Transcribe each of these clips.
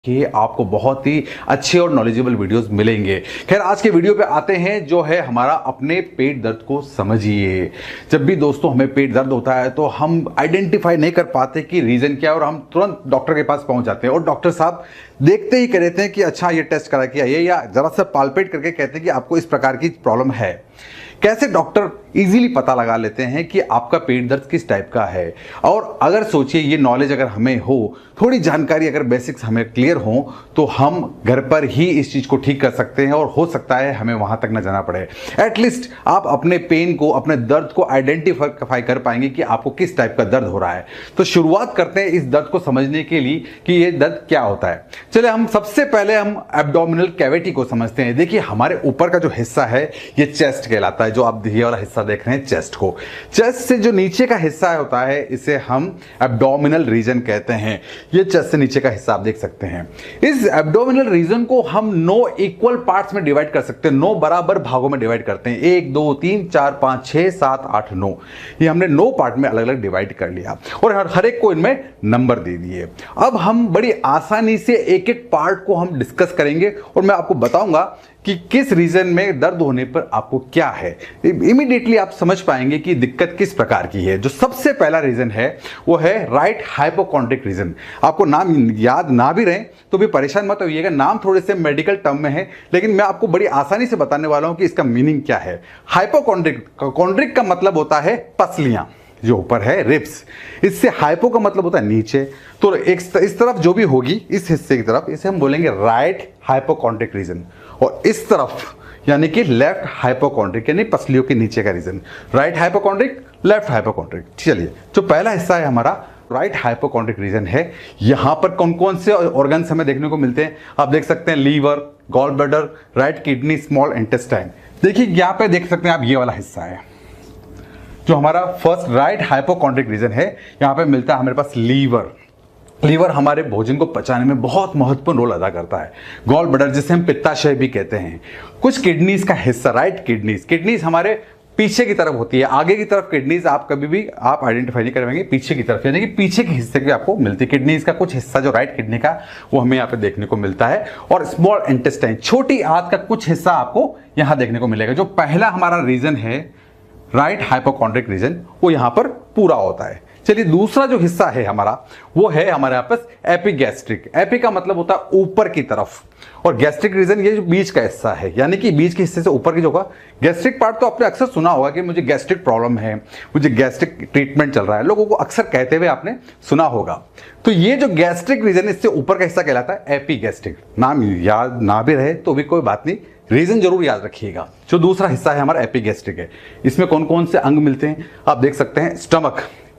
कि आपको बहुत ही अच्छे और नॉलेजेबल वीडियोस मिलेंगे। खैर, आज के वीडियो पे आते हैं, जो है हमारा अपने पेट दर्द को समझिए। जब भी दोस्तों हमें पेट दर्द होता है तो हम आइडेंटिफाई नहीं कर पाते कि रीज़न क्या है, और हम तुरंत डॉक्टर के पास पहुंच जाते हैं और डॉक्टर साहब देखते ही कहते हैं कि अच्छा ये टेस्ट करा के आइए, या जरा सा पालपेट करके कहते हैं कि आपको इस प्रकार की प्रॉब्लम है। कैसे डॉक्टर इजीली पता लगा लेते हैं कि आपका पेट दर्द किस टाइप का है। और अगर सोचिए, ये नॉलेज अगर हमें हो, थोड़ी जानकारी अगर बेसिक्स हमें क्लियर हो, तो हम घर पर ही इस चीज़ को ठीक कर सकते हैं और हो सकता है हमें वहाँ तक ना जाना पड़े। एटलीस्ट आप अपने पेन को, अपने दर्द को आइडेंटिफाई कर पाएंगे कि आपको किस टाइप का दर्द हो रहा है। तो शुरुआत करते हैं इस दर्द को समझने के लिए कि ये दर्द क्या होता है। चलिए, हम सबसे पहले हम एब्डोमिनल कैविटी को समझते हैं। देखिए, हमारे ऊपर का जो हिस्सा है ये चेस्ट कहलाता है। जो आप ये वाला हिस्सा देख रहे हैं चेस्ट को, चेस्ट से जो नीचे का हिस्सा होता है इसे हम एब्डोमिनल रीजन कहते हैं। ये चेस्ट से नीचे का हिस्सा आप देख सकते हैं। इस एब्डोमिनल रीजन को हम 9 इक्वल पार्ट्स में डिवाइड कर सकते हैं, 9 बराबर भागों में डिवाइड करते हैं। 1 2 3 4 5 6 7 8 9, ये हमने 9 पार्ट में अलग अलग डिवाइड कर लिया और हर एक को इनमें नंबर दे दिए। अब हम बड़ी आसानी से एक एक पार्ट को हम डिस्कस करेंगे और मैं आपको बताऊंगा कि किस रीजन में दर्द होने पर आपको क्या है। इमीडिएटली आप समझ पाएंगे कि दिक्कत किस प्रकार की है। जो सबसे पहला रीजन है वो है राइट हाइपोकॉन्ड्रिक रीजन। आपको नाम याद ना भी रहे तो भी परेशान मत होइएगा, नाम थोड़े से मेडिकल टर्म में है, लेकिन मैं आपको बड़ी आसानी से बताने वाला हूं कि इसका मीनिंग क्या है। हाइपोकॉन्ड्रिक का मतलब होता है पसलियां, जो ऊपर है रिब्स। इससे हाइपो का मतलब होता है नीचे। तो इस तरफ जो भी होगी, इस हिस्से की तरफ, इसे हम बोलेंगे राइट हाइपोकॉन्ड्रिक रीजन, और इस तरफ यानी कि लेफ्ट हाइपोकॉन्ड्रिक, यानी पसलियों के नीचे का region. Right hypochondriac, left hypochondriac. चलिए, जो पहला हिस्सा है हमारा राइट हाइपोकॉन्ड्रिक रीजन है, यहां पर कौन कौन से ऑर्गन्स हमें देखने को मिलते हैं। आप देख सकते हैं liver, gall bladder, right kidney, small intestine. देखिए, यहां पे देख सकते हैं आप, ये वाला हिस्सा है जो हमारा फर्स्ट राइट हाइपोकॉन्ड्रिक रीजन है। यहां पे मिलता है हमारे पास लीवर। लीवर हमारे भोजन को पचाने में बहुत महत्वपूर्ण रोल अदा करता है। गॉल ब्लैडर, जिसे हम पित्ताशय भी कहते हैं। कुछ किडनीज का हिस्सा, राइट किडनीज हमारे पीछे की तरफ होती है। आगे की तरफ किडनीज आप कभी भी आप आइडेंटिफाई नहीं करेंगे, पीछे की तरफ, यानी कि पीछे के हिस्से की आपको मिलती है। किडनीज का कुछ हिस्सा जो राइट किडनी का, वो हमें यहाँ पे देखने को मिलता है। और स्मॉल इंटेस्टाइन, छोटी आंत का कुछ हिस्सा आपको यहाँ देखने को मिलेगा। जो पहला हमारा रीजन है राइट हाइपोकॉन्ड्रिक रीजन, वो यहां पर पूरा होता है। चलिए, दूसरा जो हिस्सा है हमारा, वो है हमारे यहाँ पास एपिगैस्ट्रिक। एपी का मतलब होता है ऊपर की तरफ, और गैस्ट्रिक रीजन ये जो बीच का हिस्सा है, यानी कि बीच के हिस्से से ऊपर की जो होगा। गैस्ट्रिक पार्ट तो आपने अक्सर सुना होगा कि मुझे गैस्ट्रिक प्रॉब्लम है, मुझे गैस्ट्रिक ट्रीटमेंट चल रहा है, लोगों को अक्सर कहते हुए आपने सुना होगा। तो ये जो गैस्ट्रिक रीजन, इससे ऊपर का हिस्सा कहलाता है एपिगैस्ट्रिक। नाम याद ना भी रहे तो भी कोई बात नहीं, रीजन जरूर याद रखिएगा। जो दूसरा हिस्सा है हमारा एपिगैस्ट्रिक है, इसमें कौन कौन से अंग मिलते हैं आप देख सकते हैं।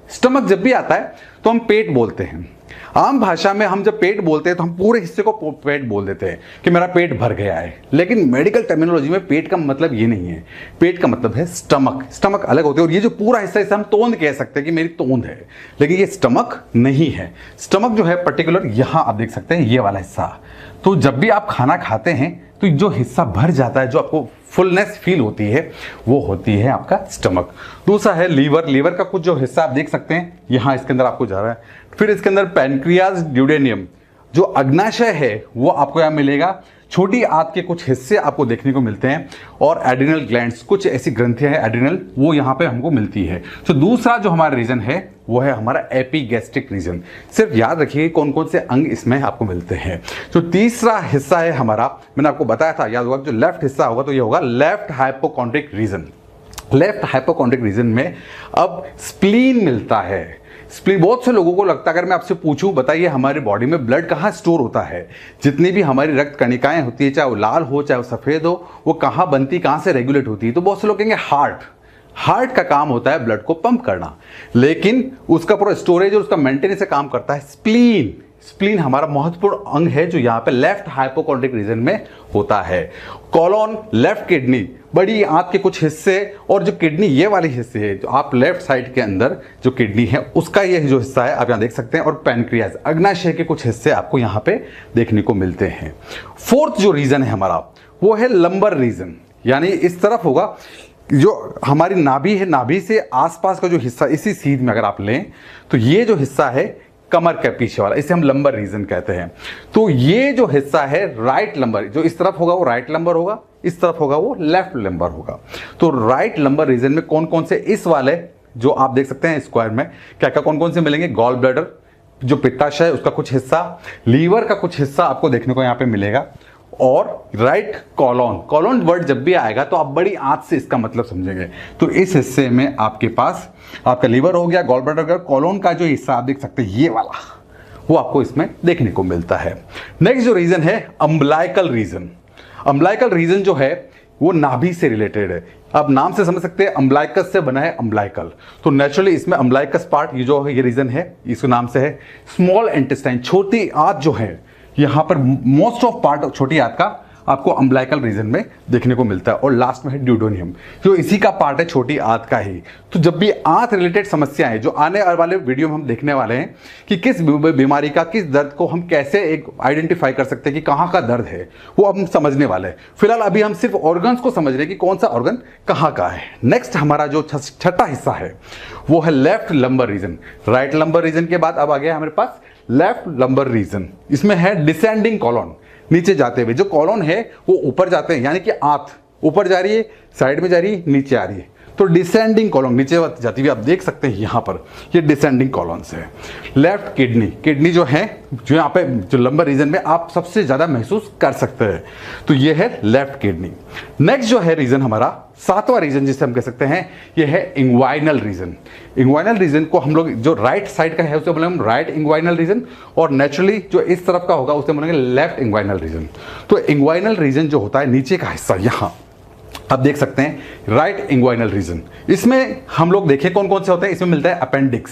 स्टमक जब भी आता है तो हम पेट बोलते हैं। आम भाषा में हम जब पेट बोलते हैं तो हम पूरे हिस्से को पेट बोल देते हैं कि मेरा पेट भर गया है, लेकिन मेडिकल टर्मिनोलॉजी में पेट का मतलब ये नहीं है। पेट का मतलब है स्टमक अलग होते हैं, और ये जो पूरा हिस्सा, इसे हम तोंद कह सकते हैं कि मेरी तोंद है, लेकिन ये स्टमक नहीं है। स्टमक जो है पर्टिकुलर यहां आप देख सकते हैं, ये वाला हिस्सा। तो जब भी आप खाना खाते हैं तो जो हिस्सा भर जाता है, जो आपको फुलनेस फील होती है, वो होती है आपका स्टमक। दूसरा है लीवर का कुछ जो हिस्सा आप देख सकते हैं यहां, इसके अंदर आपको जा रहा है। फिर इसके अंदर पैनक्रियाज, ड्यूडेनियम, जो अग्नाशय है वो आपको यहां मिलेगा। छोटी आंत के कुछ हिस्से आपको देखने को मिलते हैं, और एड्रिनल ग्लैंड्स, कुछ ऐसी ग्रंथियां हैं एड्रिनल, वो यहां पे हमको मिलती है। तो दूसरा जो हमारा रीजन है वो है हमारा एपिगैस्ट्रिक रीजन। सिर्फ याद रखिए कौन कौन से अंग इसमें आपको मिलते हैं। जो तीसरा हिस्सा है हमारा, मैंने आपको बताया था, याद होगा, जो लेफ्ट हिस्सा होगा तो ये होगा left hypochondriac region. Left hypochondriac region में अब स्प्लीन मिलता है। स्प्लीन, बहुत से लोगों को लगता है, अगर मैं आपसे पूछूं बताइए हमारी बॉडी में ब्लड कहाँ स्टोर होता है, जितनी भी हमारी रक्त कणिकाएं होती है, चाहे वो लाल हो चाहे वो सफेद हो, वो कहाँ बनती, कहाँ से रेगुलेट होती है। तो बहुत से लोग कहेंगे हार्ट का काम होता है ब्लड को पंप करना, लेकिन उसका पूरा स्टोरेज और उसका मेंटेनेंस का काम करता है स्प्लीन हमारा महत्वपूर्ण अंग है, जो यहाँ पे लेफ्ट हाइपोकॉन्ड्रिक रीजन में होता है। कॉलोन, लेफ्ट किडनी, बड़ी आंत के कुछ हिस्से, और जो किडनी ये वाली हिस्से है, जो आप लेफ्ट साइड के अंदर जो किडनी है उसका ये जो हिस्सा है आप यहाँ देख सकते हैं, और पैनक्रियाज, अग्नाशय के कुछ हिस्से आपको यहाँ पे देखने को मिलते हैं। फोर्थ जो रीजन है हमारा वो है लंबर रीजन, यानी इस तरफ होगा। जो हमारी नाभि है, नाभि से आसपास का जो हिस्सा, इसी सीध में अगर आप लें तो ये जो हिस्सा है कमर के पीछे वाला, इसे हम लंबर रीजन कहते हैं। तो ये जो हिस्सा है राइट लंबर, जो इस तरफ होगा वो राइट लंबर होगा, इस तरफ होगा वो लेफ्ट लंबर होगा। तो राइट लंबर रीजन में कौन कौन से इस वाले जो आप देख सकते हैं स्क्वायर में क्या क्या कौन कौन से मिलेंगे, गॉल ब्लैडर, जो पित्ताशय है उसका कुछ हिस्सा, लीवर का कुछ हिस्सा आपको देखने को यहां पे मिलेगा, और राइट कॉलोन। कॉलोन वर्ड जब भी आएगा तो आप बड़ी आंच से इसका मतलब समझेंगे। तो इस हिस्से में आपके पास आपका लीवर हो गया, गॉल ब्लैडर हो गया, कॉलोन का जो हिस्सा आप देख सकते हैं ये वाला, वो आपको इसमें देखने को मिलता है। नेक्स्ट जो रीजन है अम्बलाइकल रीजन। अम्बलाइकल रीजन जो है वो नाभि से रिलेटेड है। अब नाम से समझ सकते हैं अम्बलाइकस से बना है अम्बलाइकल, तो नेचुरली इसमें अम्बलाइकस पार्ट ये जो है ये रीजन है, इसके नाम से है। स्मॉल इंटेस्टाइन, छोटी आंत जो है, यहां पर मोस्ट ऑफ पार्ट छोटी आंत का आपको अम्बलाइकल रीजन में देखने को मिलता है। और लास्ट में है ड्यूडेनियम, जो इसी का पार्ट है, छोटी आंत का ही। तो जब भी आंत रिलेटेड समस्या है, जो आने वाले वीडियो में हम देखने वाले हैं कि किस बीमारी का, किस दर्द को हम कैसे एक आइडेंटिफाई कर सकते हैं कि कहाँ का दर्द है, वो हम समझने वाले हैं। फिलहाल अभी हम सिर्फ ऑर्गन्स को समझ रहे हैं कि कौन सा ऑर्गन कहाँ का है। नेक्स्ट हमारा जो छठा हिस्सा है वो है left lumbar region. Right lumbar region के बाद अब आ गया हमारे पास लेफ्ट लंबर रीजन। इसमें है डिसेंडिंग कॉलोन, नीचे जाते हुए। जो कॉलोन है वो ऊपर जाते हैं, यानी कि आंत ऊपर जा रही है, साइड में जा रही है, नीचे आ रही है। तो डिसेंडिंग कॉलोन नीचे जाती हुई आप देख सकते हैं यहां पर, ये डिसेंडिंग कॉलोन है। लेफ्ट किडनी, किडनी जो है जो यहाँ पे जो लंबर रीजन में आप सबसे ज्यादा महसूस कर सकते हैं, तो ये है लेफ्ट किडनी। नेक्स्ट जो है रीजन हमारा सातवां रीजन जिसे हम कह सकते हैं, ये है इंग्वाइनल रीजन। इंग्वाइनल रीजन को हम लोग जो राइट साइड का है उसे बोलेंगे हम राइट इंग्वाइनल रीजन, और नेचुरली जो इस तरफ का होगा उसे बोलेंगे लेफ्ट इंग्वाइनल रीजन। तो इंग्वाइनल रीजन जो होता है नीचे का हिस्सा, यहां आप देख सकते हैं राइट इंग्वाइनल रीजन। इसमें हम लोग देखें कौन कौन से होते हैं, इसमें मिलता है अपेंडिक्स।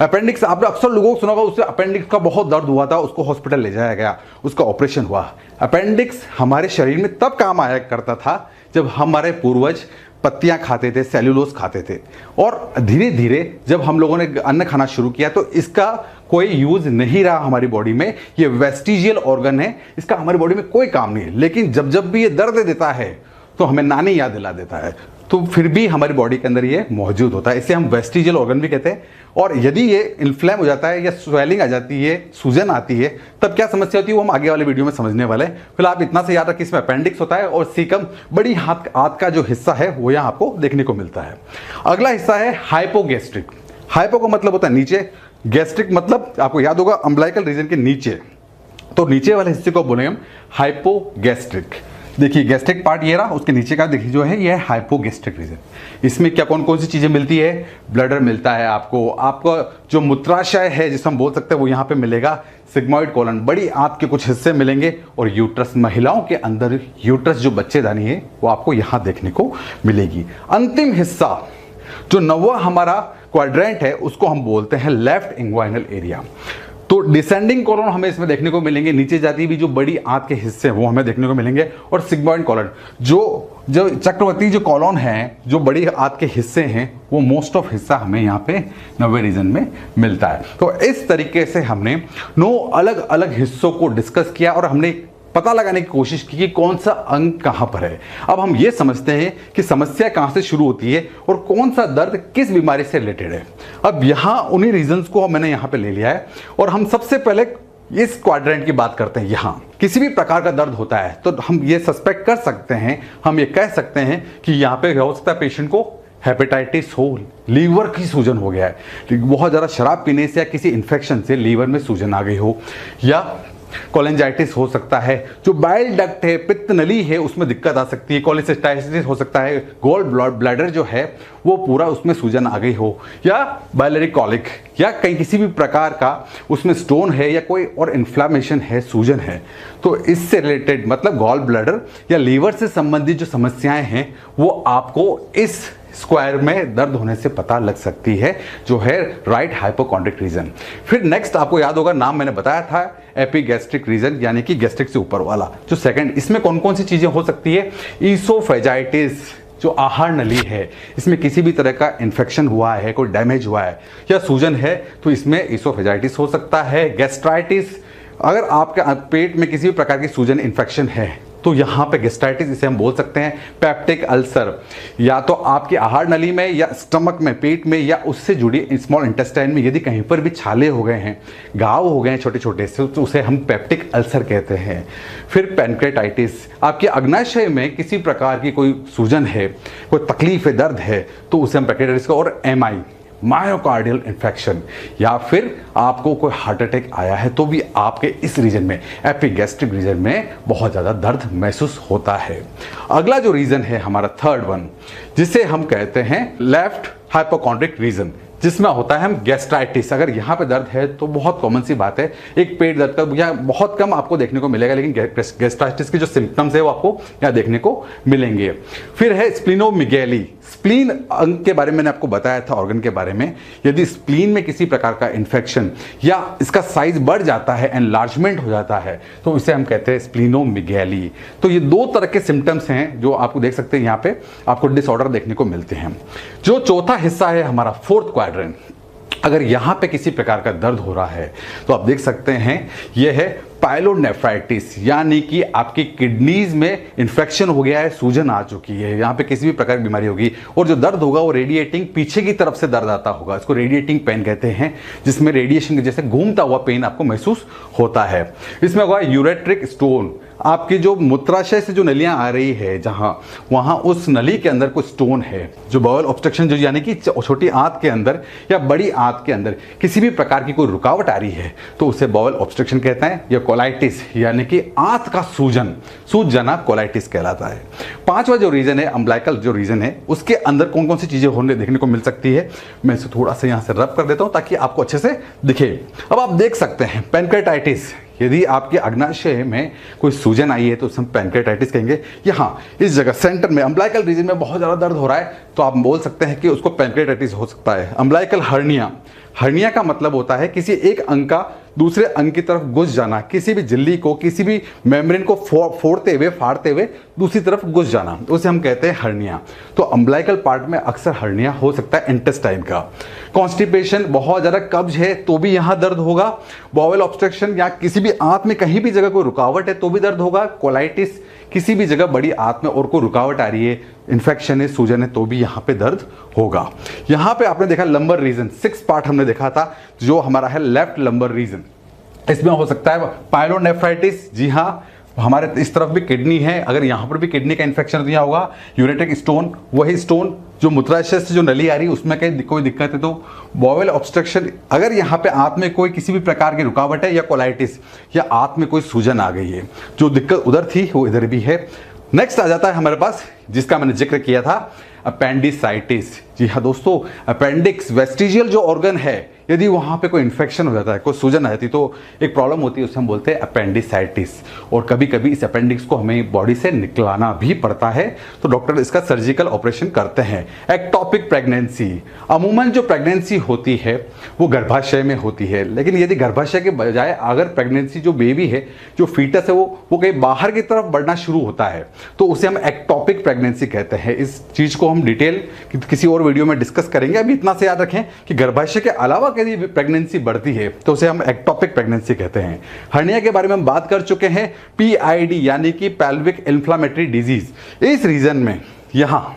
अपेंडिक्स आपने अक्सर लोगों को सुना होगा, उससे अपेंडिक्स का बहुत दर्द हुआ था, उसको हॉस्पिटल ले जाया गया, उसका ऑपरेशन हुआ। अपेंडिक्स हमारे शरीर में तब काम आया करता था जब हमारे पूर्वज पत्तियां खाते थे, सेल्यूलोज खाते थे, और धीरे धीरे जब हम लोगों ने अन्न खाना शुरू किया तो इसका कोई यूज नहीं रहा हमारी बॉडी में। ये वेस्टिजियल ऑर्गन है, इसका हमारी बॉडी में कोई काम नहीं है, लेकिन जब जब भी ये दर्द देता है तो हमें नानी याद दिला देता है, तो फिर भी हमारी बॉडी के अंदर ये मौजूद होता है। इसे हम वेस्टिजियल ऑर्गन भी कहते हैं। और यदि ये इन्फ्लेम हो जाता है या स्वेलिंग आ जाती है, सूजन आती है, तब क्या समस्या होती है वो हम आगे वाले वीडियो में समझने वाले हैं। फिलहाल आप इतना से याद रखिए, इसमें अपेंडिक्स होता है और सीकम बड़ी हाथ का जो हिस्सा है वो यहाँ आपको देखने को मिलता है। अगला हिस्सा है हाइपोगैस्ट्रिक। हाइपो का मतलब होता है नीचे, गैस्ट्रिक मतलब आपको याद होगा अम्बलाइकल रीजन के नीचे, तो नीचे वाले हिस्से को बोलेंगे हम हाइपोगैस्ट्रिक। देखिए गैस्ट्रिक पार्ट ये रहा, उसके नीचे का देखिए जो है ये है हाइपोगैस्ट्रिक रीजन। इसमें क्या कौन कौन सी चीजें मिलती है, ब्लडर मिलता है आपको, आपका जो मूत्राशय है जिसे हम बोल सकते हैं वो यहाँ पे मिलेगा, सिग्मोइड कोलन, बड़ी आंत के कुछ हिस्से मिलेंगे, और यूट्रस, महिलाओं के अंदर यूट्रस जो बच्चेदानी है वो आपको यहाँ देखने को मिलेगी। अंतिम हिस्सा जो नौवां हमारा क्वाड्रेंट है उसको हम बोलते हैं लेफ्ट इंग्वाइनल एरिया। तो डिसेंडिंग कॉलन हमें इसमें देखने को मिलेंगे, नीचे जाती भी जो बड़ी आंत के हिस्से हैं वो हमें देखने को मिलेंगे, और सिग्मोइड कॉलन जो चक्रवर्ती जो कॉलन है, जो बड़ी आंत के हिस्से हैं, वो मोस्ट ऑफ हिस्सा हमें यहाँ पे नवे रीजन में मिलता है। तो इस तरीके से हमने 9 अलग अलग हिस्सों को डिस्कस किया और हमने पता लगाने की कोशिश की कि कौन सा अंग कहां पर है। अब हम ये समझते हैं कि समस्या कहां से शुरू होती है और कौन सा दर्द किस बीमारी से रिलेटेड है। अब यहां उन्हीं रीजंस को मैंने यहां पे ले लिया है, और हम सबसे पहले इस क्वाड्रेंट की बात करते हैं। यहां किसी भी प्रकार का दर्द होता है तो हम ये सस्पेक्ट कर सकते हैं, हम ये कह सकते हैं कि यहां पे हो सकता है पेशेंट को हेपेटाइटिस हो, लीवर की सूजन हो गया है, बहुत ज़्यादा शराब पीने से या किसी इन्फेक्शन से लीवर में सूजन आ गई हो, या कोलेंजाइटिस हो सकता है, जो बाइल डक्ट है, पित्त नली है, उसमें दिक्कत आ सकती है, कोलेसिस्टाइटिस हो सकता है, गोल ब्लैडर जो है वो पूरा उसमें सूजन आ गई हो, या बाइलरी कॉलिक, या कहीं किसी भी प्रकार का उसमें स्टोन है या कोई और इन्फ्लामेशन है, सूजन है। तो इससे रिलेटेड मतलब गॉल ब्लैडर या लीवर से संबंधित जो समस्याएं हैं वो आपको इस स्क्वायर में दर्द होने से पता लग सकती है, जो है राइट हाइपोकॉन्ड्रिक रीजन। फिर नेक्स्ट आपको याद होगा, नाम मैंने बताया था, एपिगैस्ट्रिक रीजन, यानी कि गैस्ट्रिक से ऊपर वाला जो सेकंड। इसमें कौन कौन सी चीजें हो सकती है, ईसोफेजाइटिस जो आहार नली है, इसमें किसी भी तरह का इन्फेक्शन हुआ है, कोई डैमेज हुआ है या सूजन है तो इसमें ईसोफेजाइटिस हो सकता है। गैस्ट्राइटिस, अगर आपके पेट में किसी भी प्रकार की सूजन इन्फेक्शन है तो यहाँ पे गैस्ट्राइटिस इसे हम बोल सकते हैं। पेप्टिक अल्सर या तो आपकी आहार नली में या स्टमक में, पेट में या उससे जुड़ी स्मॉल इंटेस्टाइन में यदि कहीं पर भी छाले हो गए हैं, घाव हो गए हैं छोटे छोटे से, तो उसे हम पेप्टिक अल्सर कहते हैं। फिर पैनक्रेटाइटिस, आपके अग्नाशय में किसी प्रकार की कोई सूजन है, कोई तकलीफ है, दर्द है, तो उसे हम पैनक्रेटाइटिस। और एमआई, मायोकार्डियल इन्फेक्शन, या फिर आपको कोई हार्ट अटैक आया है तो भी आपके इस रीजन में, एपिगैस्ट्रिक रीजन में बहुत ज़्यादा दर्द महसूस होता है। अगला जो रीजन है हमारा थर्ड वन, जिसे हम कहते हैं लेफ्ट हाइपोकॉन्ड्रिक रीजन, जिसमें होता है हम गैस्ट्राइटिस। अगर यहाँ पे दर्द है तो बहुत कॉमन सी बात है, एक पेट दर्द का यहाँ बहुत कम आपको देखने को मिलेगा, लेकिन गैस्ट्राइटिस के जो सिम्टम्स है वो आपको यहाँ देखने को मिलेंगे। फिर है स्प्लीनोमेगैली। स्प्लीन अंग के बारे में मैंने आपको बताया था, ऑर्गन के बारे में। यदि स्प्लीन में किसी प्रकार का इन्फेक्शन या इसका साइज बढ़ जाता है, एनलार्जमेंट हो जाता है, तो इसे हम कहते हैं स्प्लीनोमेगैली। तो ये दो तरह के सिम्टम्स हैं जो आपको देख सकते हैं, यहाँ पे आपको डिसऑर्डर देखने को मिलते हैं। जो चौथा हिस्सा है हमारा फोर्थ क्वाड्रेंट, अगर यहाँ पे किसी प्रकार का दर्द हो रहा है तो आप देख सकते हैं यह है पाइलोनेफ्राइटिस, यानी कि आपकी किडनीज में इंफेक्शन हो गया है, सूजन आ चुकी है, यहाँ पे किसी भी प्रकार की बीमारी होगी और जो दर्द होगा वो रेडिएटिंग पीछे की तरफ से दर्द आता होगा। इसको रेडिएटिंग पेन कहते हैं, जिसमें रेडिएशन के जैसे घूमता हुआ पेन आपको महसूस होता है। इसमें होगा यूरेट्रिक स्टोन, आपकी जो मूत्राशय से जो नलियां आ रही है जहां, वहां उस नली के अंदर कोई स्टोन है। जो बाउल ऑब्स्ट्रक्शन, जो यानी कि छोटी आंत के अंदर या बड़ी आंत के अंदर किसी भी प्रकार की कोई रुकावट आ रही है तो उसे बाउल ऑब्स्ट्रक्शन कहते हैं, या कोलाइटिस यानी कि आंत का सूजन, सूज जाना कोलाइटिस कहलाता है। पांचवा जो रीजन है, अम्बिलिकल जो रीजन है, उसके अंदर कौन कौन सी चीजें होने देखने को मिल सकती है, मैं इसे थोड़ा सा यहां से रब कर देता हूं ताकि आपको अच्छे से दिखे। अब आप देख सकते हैं पैनक्रेटाइटिस, यदि आपके अग्नाशय में कोई सूजन आई है तो उसे हम पैनक्रेटाइटिस कहेंगे। यहाँ इस जगह सेंटर में अम्बिलिकल रीजन में बहुत ज़्यादा दर्द हो रहा है तो आप बोल सकते हैं कि उसको पैनक्रेटाइटिस हो सकता है। अम्बिलिकल हर्निया, हर्निया का मतलब होता है किसी एक अंग का दूसरे अंग की तरफ घुस जाना, किसी भी झिल्ली को, किसी भी मेम्ब्रेन को फोड़ते हुए, फाड़ते हुए दूसरी तरफ घुस जाना, उसे हम कहते हैं हर्निया। तो अम्बिलिकल पार्ट में अक्सर हर्निया हो सकता है इंटेस्टाइन का। कॉन्स्टिपेशन, बहुत ज़्यादा कब्ज है तो भी यहाँ दर्द होगा। बाउल ऑब्स्ट्रक्शन या किसी भी आंत में कहीं भी जगह कोई रुकावट है तो भी दर्द होगा। कोलाइटिस, किसी भी जगह बड़ी आंत में और कोई रुकावट आ रही है, इन्फेक्शन है, सूजन है, तो भी यहाँ पे दर्द होगा। यहाँ पे आपने देखा लंबर रीजन, 6 पार्ट हमने देखा था, जो हमारा है लेफ्ट लंबर रीजन। इसमें हो सकता है पाइलोनेफ्राइटिस, जी हाँ, हमारे इस तरफ भी किडनी है, अगर यहाँ पर भी किडनी का इन्फेक्शन तो यहाँ होगा। यूरेट्रिक स्टोन, वही स्टोन जो मूत्राशय से जो नली आ रही है उसमें कहीं कोई दिक्कत है तो बाउल ऑब्स्ट्रक्शन, अगर यहाँ पे आंत में कोई किसी भी प्रकार की रुकावट है, या कोलाइटिस, या आंत में कोई सूजन आ गई है, जो दिक्कत उधर थी वो इधर भी है। नेक्स्ट आ जाता है हमारे पास, जिसका मैंने जिक्र किया था, अपेंडिसाइटिस। जी हाँ दोस्तों, अपेंडिक्स वेस्टिजियल जो ऑर्गन है, यदि वहाँ पे कोई इन्फेक्शन हो जाता है, कोई सूजन आ जाती है तो एक प्रॉब्लम होती है, उसे हम बोलते हैं अपेंडिसाइटिस। और कभी कभी इस अपेंडिक्स को हमें बॉडी से निकलाना भी पड़ता है तो डॉक्टर इसका सर्जिकल ऑपरेशन करते हैं। एक्टोपिक प्रेगनेंसी, अमूमन जो प्रेगनेंसी होती है वो गर्भाशय में होती है, लेकिन यदि गर्भाशय के बजाय अगर प्रेगनेंसी जो बेबी है, जो फीटस है, वो कहीं बाहर की तरफ बढ़ना शुरू होता है तो उसे हम एक्टोपिक प्रेगनेंसी कहते हैं। इस चीज़ को हम डिटेल किसी और वीडियो में डिस्कस करेंगे। अभी इतना से याद रखें कि गर्भाशय के अलावा यदि प्रेगनेंसी बढ़ती है तो उसे हम एक्टोपिक प्रेगनेंसी कहते हैं। हर्निया के बारे में हम बात कर चुके हैं। पीआईडी यानी कि पेल्विक इन्फ्लेमेटरी डिजीज, इस रीजन में यहाँ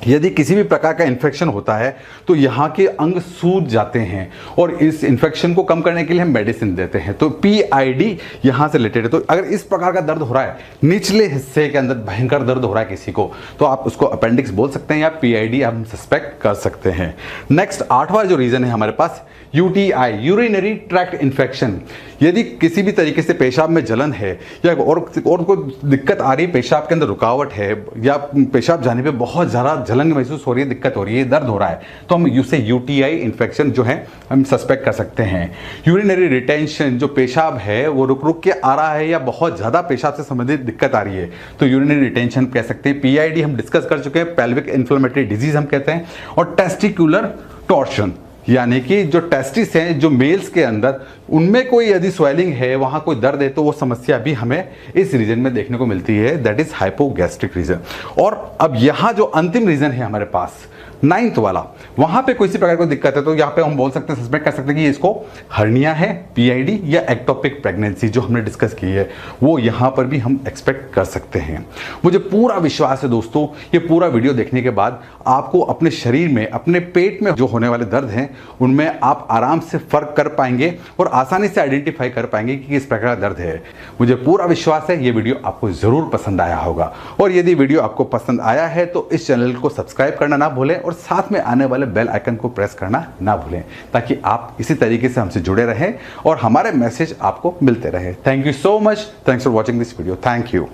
यदि किसी भी प्रकार का इन्फेक्शन होता है तो यहाँ के अंग सूज जाते हैं और इस इन्फेक्शन को कम करने के लिए हम मेडिसिन देते हैं। तो पीआईडी यहाँ से रिलेटेड है। तो अगर इस प्रकार का दर्द हो रहा है, निचले हिस्से के अंदर भयंकर दर्द हो रहा है किसी को, तो आप उसको अपेंडिक्स बोल सकते हैं या पीआईडी हम सस्पेक्ट कर सकते हैं। नेक्स्ट 8वां जो रीजन है हमारे पास, यूटीआई, यूरिनरी ट्रैक्ट इन्फेक्शन। यदि किसी भी तरीके से पेशाब में जलन है या और कोई दिक्कत आ रही है, पेशाब के अंदर रुकावट है या पेशाब जाने पे बहुत ज़्यादा जलन महसूस हो रही है, दिक्कत हो रही है, दर्द हो रहा है, तो हम उसे यूटीआई इन्फेक्शन जो है हम सस्पेक्ट कर सकते हैं। यूरिनरी रिटेंशन, जो पेशाब है वो रुक रुक के आ रहा है या बहुत ज़्यादा पेशाब से संबंधित दिक्कत आ रही है तो यूरिनरी रिटेंशन कह सकते हैं। पीआईडी हम डिस्कस कर चुके हैं, पेल्विक इन्फ्लेमेटरी डिजीज हम कहते हैं। और टेस्टिकुलर टॉर्शन, यानी कि जो टेस्टिस हैं जो मेल्स के अंदर, उनमें कोई यदि स्वेलिंग है, वहां कोई दर्द है, तो वो समस्या भी हमें इस रीजन में देखने को मिलती है, दैट इज हाइपोगैस्ट्रिक रीजन। और अब यहां जो अंतिम रीजन है हमारे पास 9th वाला, वहां पे कोई सी प्रकार की दिक्कत है तो यहाँ पे हम बोल सकते हैं, सस्पेक्ट कर सकते हैं कि इसको हर्निया है, पीआईडी या एक्टोपिक प्रेगनेंसी जो हमने डिस्कस की है, वो यहाँ पर भी हम एक्सपेक्ट कर सकते हैं। मुझे पूरा विश्वास है दोस्तों, ये पूरा वीडियो देखने के बाद आपको अपने शरीर में, अपने पेट में जो होने वाले दर्द हैं उनमें आप आराम से फर्क कर पाएंगे और आसानी से आइडेंटिफाई कर पाएंगे कि किस प्रकार का दर्द है। मुझे पूरा विश्वास है ये वीडियो आपको जरूर पसंद आया होगा, और यदि वीडियो आपको पसंद आया है तो इस चैनल को सब्सक्राइब करना ना भूलें और साथ में आने वाले बेल आइकन को प्रेस करना ना भूलें, ताकि आप इसी तरीके से हमसे जुड़े रहें और हमारे मैसेज आपको मिलते रहे। Thank you so much, thanks for watching this video, thank you.